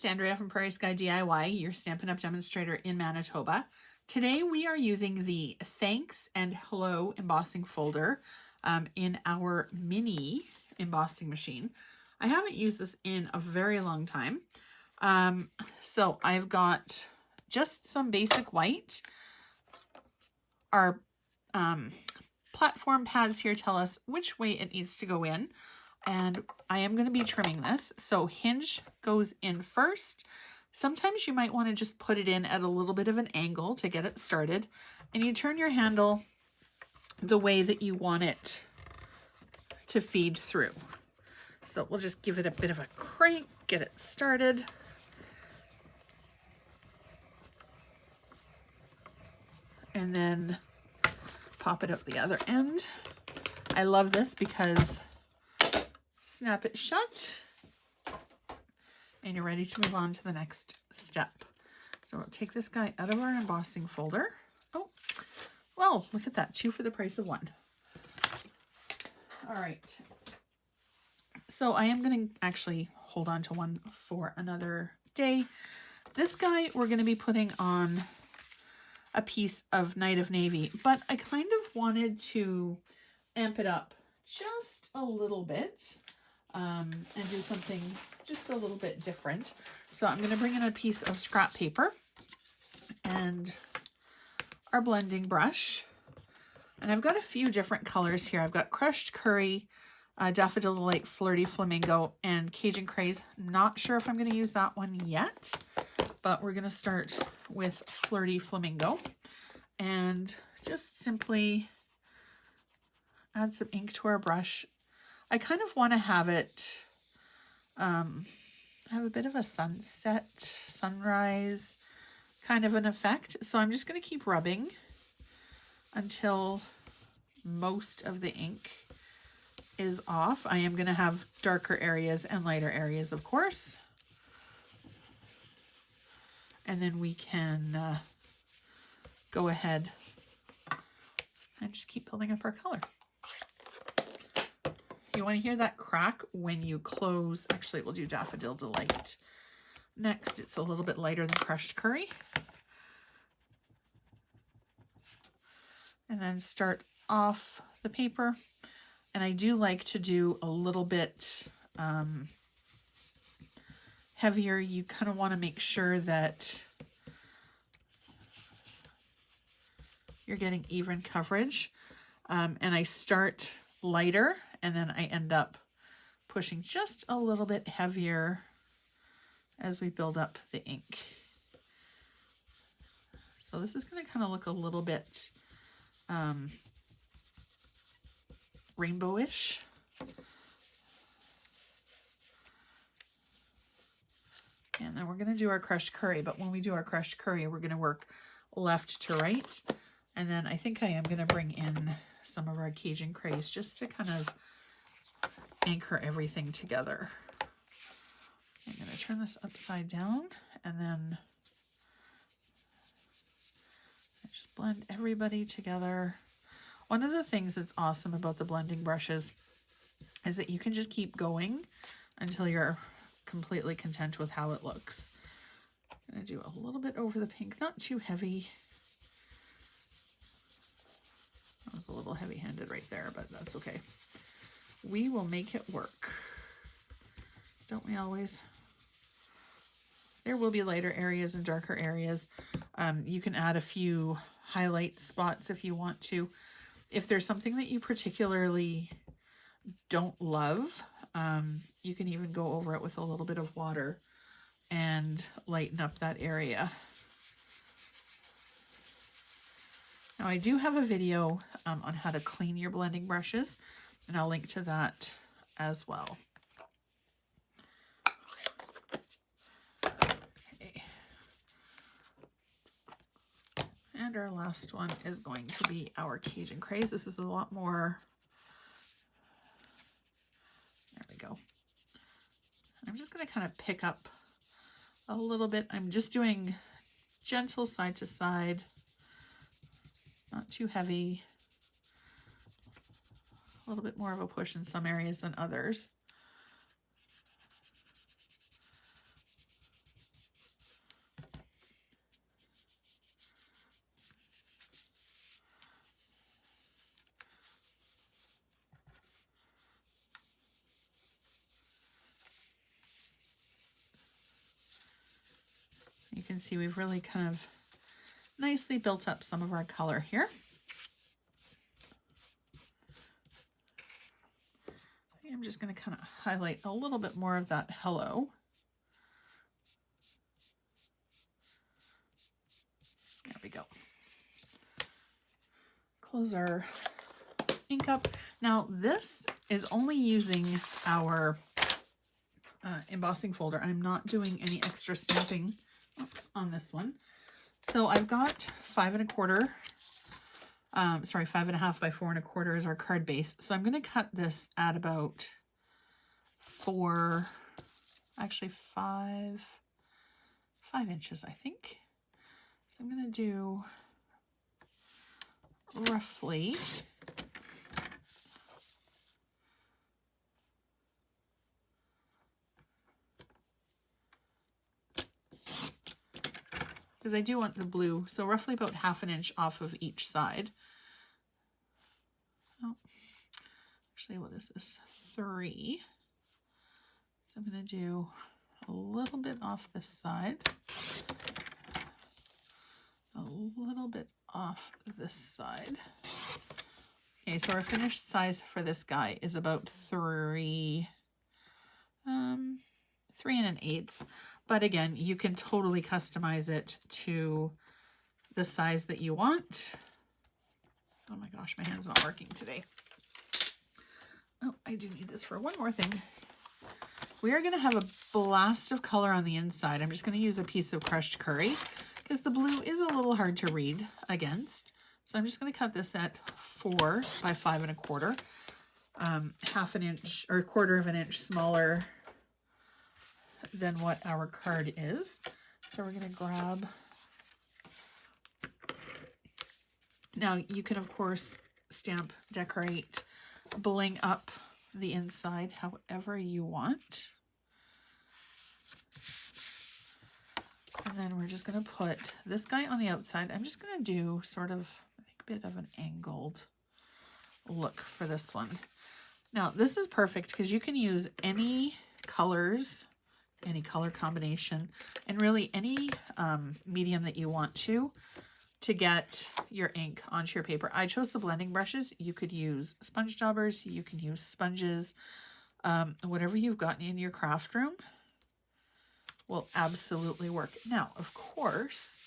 it's Andrea from Prairie Sky DIY, your Stampin' Up! Demonstrator in Manitoba. Today we are using the Thanks and Hello embossing folder in our mini embossing machine. I haven't used this in a very long time. So I've got just some basic white. Our platform pads here tell us which way it needs to go in. And I am going to be trimming this. So hinge goes in first. Sometimes you might want to just put it in at a little bit of an angle to get it started. And you turn your handle the way that you want it to feed through. So we'll just give it a bit of a crank, get it started. And then pop it out the other end. I love this because snap it shut and you're ready to move on to the next step. So I'll take this guy out of our embossing folder. Oh, well, look at that, 2 for the price of 1. All right. So I am going to actually hold on to one for another day. This guy we're going to be putting on a piece of Night of Navy, but I kind of wanted to amp it up just a little bit and do something just a little bit different. So I'm going to bring in a piece of scrap paper and our blending brush. And I've got a few different colors here. I've got Crushed Curry, Daffodil Delight, Flirty, Flamingo, and Cajun Craze. Not sure if I'm going to use that one yet, but we're going to start with Flirty Flamingo and just simply add some ink to our brush. I kind of want to have it have a bit of a sunset, sunrise kind of an effect. So I'm just going to keep rubbing until most of the ink is off. I am going to have darker areas and lighter areas, of course. And then we can go ahead and just keep building up our color. You want to hear that crack when you close. Actually, we'll do Daffodil Delight. Next, it's a little bit lighter than Crushed Curry. And then start off the paper. And I do like to do a little bit heavier. You kind of want to make sure that you're getting even coverage. And I start lighter and then I end up pushing just a little bit heavier as we build up the ink. So this is going to kind of look a little bit rainbowish. And then we're going to do our Crushed Curry, but when we do our Crushed Curry, we're going to work left to right. And then I think I am going to bring in some of our Cajun Craze just to kind of anchor everything together. I'm going to turn this upside down and then just blend everybody together. One of the things that's awesome about the blending brushes is that you can just keep going until you're completely content with how it looks. I'm going to do a little bit over the pink, not too heavy. I was a little heavy-handed right there, but that's okay. We will make it work. Don't we always? There will be lighter areas and darker areas. You can add a few highlight spots if you want to. If there's something that you particularly don't love, you can even go over it with a little bit of water and lighten up that area. Now I do have a video on how to clean your blending brushes, and I'll link to that as well. Okay. And our last one is going to be our Cajun Craze. This is a lot more, there we go. I'm just going to kind of pick up a little bit. I'm just doing gentle side to side, not too heavy. A little bit more of a push in some areas than others. can see we've really kind of nicely built up some of our color here. I'm just going to kind of highlight a little bit more of that hello. There we go. Close our ink up. Now this is only using our embossing folder. I'm not doing any extra stamping on this one. So I've got 5 1/4, 5.5 by 4 1/4 is our card base. So I'm going to cut this at about 5 inches, I think. So I'm going to do roughly because I do want the blue, so roughly about 1/2 inch off of each side. Oh, actually, what is this? 3. So I'm going to do a little bit off this side, a little bit off this side. Okay, so our finished size for this guy is about 3 3 1/8. But again, you can totally customize it to the size that you want. Oh my gosh, my hand's not working today. Oh, I do need this for one more thing. We are going to have a blast of color on the inside. I'm just going to use a piece of crushed curry because the blue is a little hard to read against. So I'm just going to cut this at 4 by 5 1/4, 1/2 inch or 1/4 of an inch smaller than what our card is. So we're going to grab. Now you can of course stamp, decorate, bling up the inside however you want. And then we're just going to put this guy on the outside. I'm just going to do sort of, I think, a bit of an angled look for this one. Now this is perfect because you can use any colors, any color combination, and really any medium that you want to get your ink onto your paper. I chose the blending brushes. You could use sponge daubers, you can use sponges, whatever you've got in your craft room will absolutely work. Now, of course,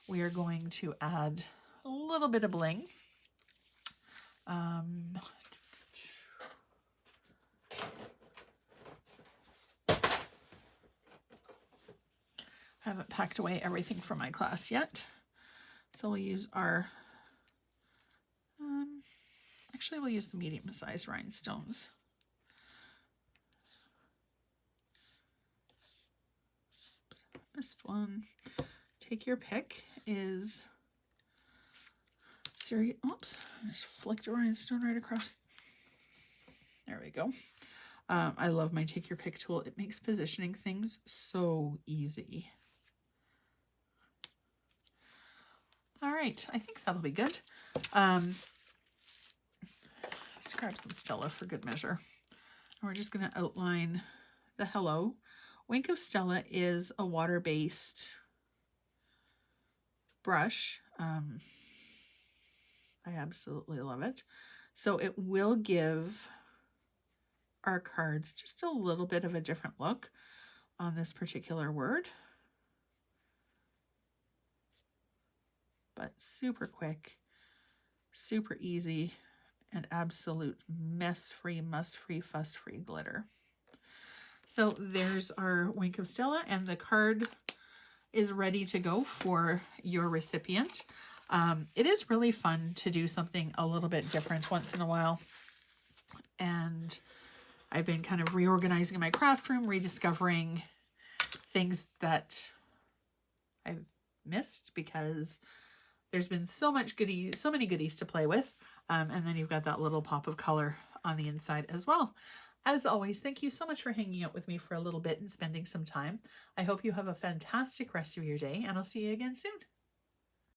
we are going to add a little bit of bling. Haven't packed away everything from my class yet. So we'll use our, actually we'll use the medium-sized rhinestones. Oops, missed one. Take your pick is, oops, I just flicked a rhinestone right across. There we go. I love my take your pick tool. It makes positioning things so easy. All right, I think that'll be good. Let's grab some Stella for good measure. And we're just going to outline the hello. Wink of Stella is a water-based brush. I absolutely love it. So it will give our card just a little bit of a different look on this particular word. But super quick, super easy, and absolute mess-free, muss-free, fuss-free glitter. So there's our Wink of Stella, and the card is ready to go for your recipient. It is really fun to do something a little bit different once in a while. And I've been kind of reorganizing my craft room, rediscovering things that I've missed because there's been so many goodies to play with. And then you've got that little pop of color on the inside as well. As always, thank you so much for hanging out with me for a little bit and spending some time. I hope you have a fantastic rest of your day, and I'll see you again soon.